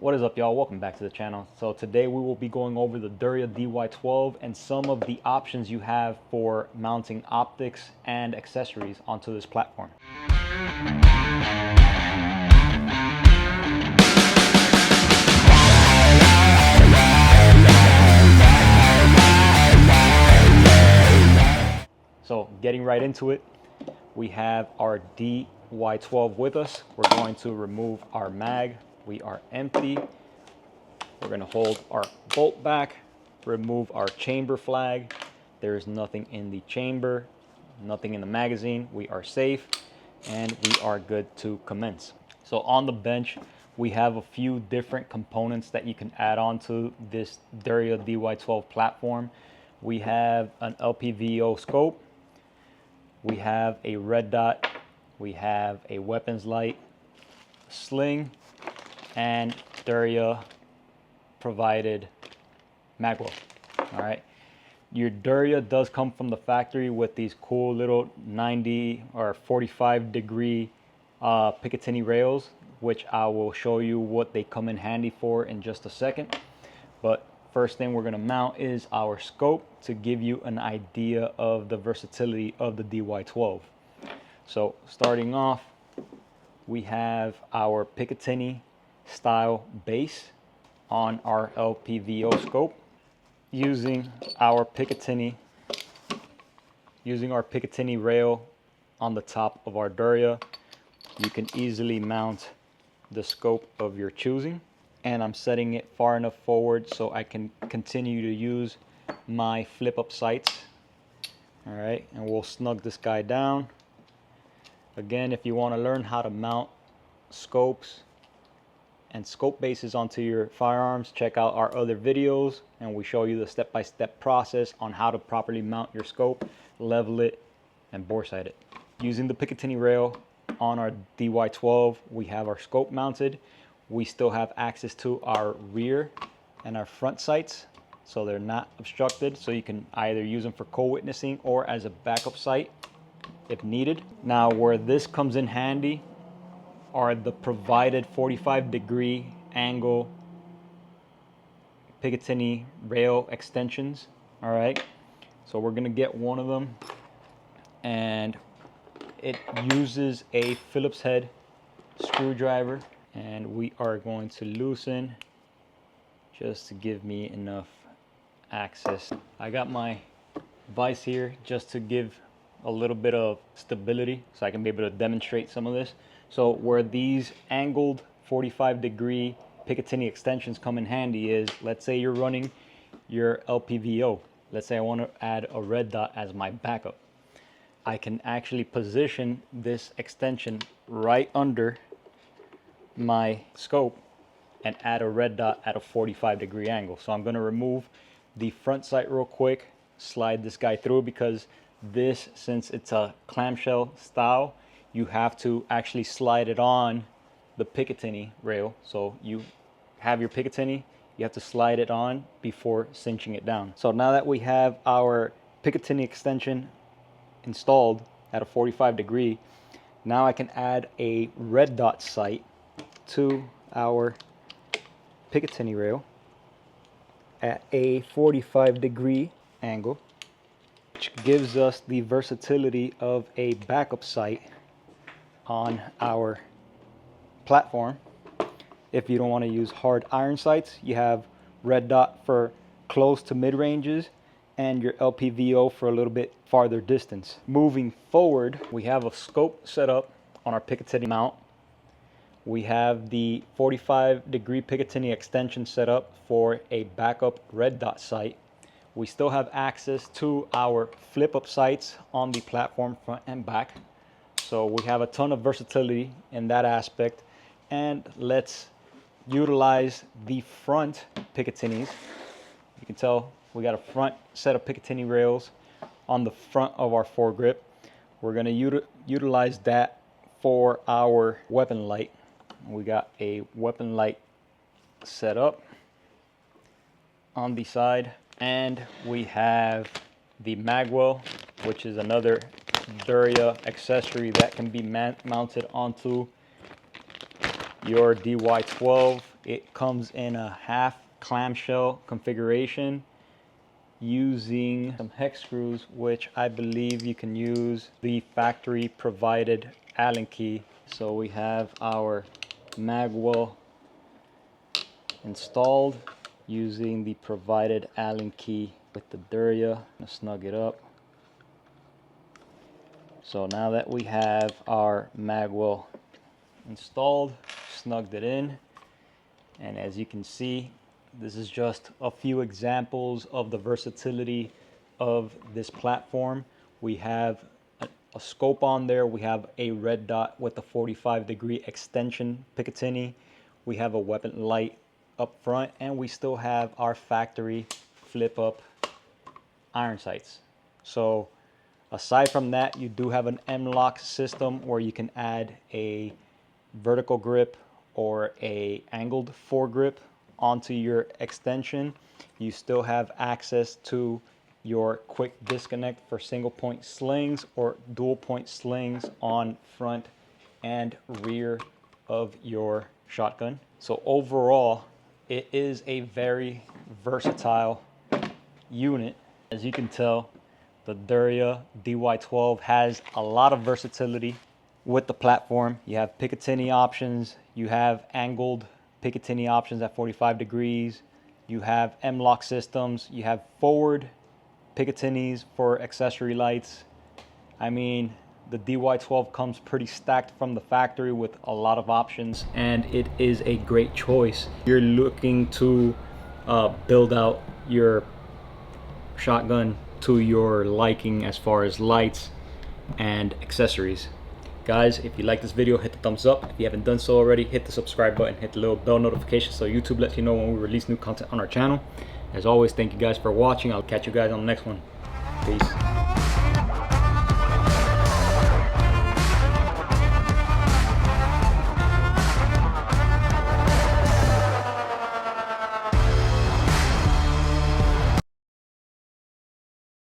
What is up, y'all? Welcome back to the channel. So today we will be going over the Derya DY12 and some of the options you have for mounting optics and accessories onto this platform. So getting right into it, we have our DY12 with us. We're going to remove our mag. We are empty. We're going to hold our bolt back, remove our chamber flag. There is nothing in the chamber, nothing in the magazine. We are safe and we are good to commence. So on the bench, we have a few different components that you can add on to this Derya DY12 platform. We have an LPVO scope. We have a red dot. We have a weapons light, sling, and Derya provided Magwell. All right, your Derya does come from the factory with these cool little 90 or 45 degree Picatinny rails, which I will show you what they come in handy for in just a second. But first thing we're going to mount is our scope to give you an idea of the versatility of the DY12. So starting off, we have our Picatinny style base on our LPVO scope. Using our Picatinny rail on the top of our Derya, you can easily mount the scope of your choosing. And I'm setting it far enough forward so I can continue to use my flip up sights. All right, and we'll snug this guy down. Again, if you want to learn how to mount scopes and scope bases onto your firearms, check out our other videos and we show you the step-by-step process on how to properly mount your scope, level it, and bore sight it. Using the Picatinny rail on our DY12, we have our scope mounted. We still have access to our rear and our front sights, so they're not obstructed, so you can either use them for co-witnessing or as a backup sight if needed. Now, where this comes in handy are the provided 45 degree angle Picatinny rail extensions. All right, so we're gonna get one of them, and it uses a Phillips head screwdriver, and we are going to loosen just to give me enough access. I got my vise here just to give a little bit of stability so I can be able to demonstrate some of this. So where these angled 45 degree Picatinny extensions come in handy is, let's say you're running your LPVO. Let's say I want to add a red dot as my backup. I can actually position this extension right under my scope and add a red dot at a 45 degree angle. So I'm going to remove the front sight real quick, slide this guy through, because this, since it's a clamshell style, you have to actually slide it on the Picatinny rail. So you have your Picatinny, you have to slide it on before cinching it down. So now that we have our Picatinny extension installed at a 45 degree, now I can add a red dot sight to our Picatinny rail at a 45 degree angle, which gives us the versatility of a backup sight on our platform. If you don't want to use hard iron sights, you have red dot for close to mid ranges and your LPVO for a little bit farther distance. Moving forward, we have a scope set up on our Picatinny mount. We have the 45 degree Picatinny extension set up for a backup red dot sight. We still have access to our flip up sights on the platform front and back. So we have a ton of versatility in that aspect. And let's utilize the front Picatinnies. You can tell we got a front set of Picatinny rails on the front of our foregrip. We're going to utilize that for our weapon light. We got a weapon light set up on the side, and we have the Magwell, which is another Derya accessory that can be mounted onto your DY12 It comes in a half clamshell configuration using some hex screws, which I believe you can use the factory provided Allen key. So we have our Magwell installed using the provided Allen key with the Derya. I'm gonna snug it up. So now that we have our Magwell installed, snugged it in, and as you can see, this is just a few examples of the versatility of this platform. We have a scope on there. We have a red dot with a 45-degree extension Picatinny. We have a weapon light up front, and we still have our factory flip up iron sights. So aside from that, you do have an M-lock system where you can add a vertical grip or a angled foregrip onto your extension. You still have access to your quick disconnect for single point slings or dual point slings on front and rear of your shotgun. So overall, it is a very versatile unit. As you can tell, the Derya DY12 has a lot of versatility with the platform. You have Picatinny options, you have angled Picatinny options at 45 degrees, you have M-lock systems, you have forward Picatinnies for accessory lights. I mean, the DY12 comes pretty stacked from the factory with a lot of options, and it is a great choice. You're looking to build out your shotgun to your liking as far as lights and accessories. Guys, if you like this video, hit the thumbs up. If you haven't done so already, hit the subscribe button, hit the little bell notification so YouTube lets you know when we release new content on our channel. As always, thank you guys for watching. I'll catch you guys on the next one. Peace.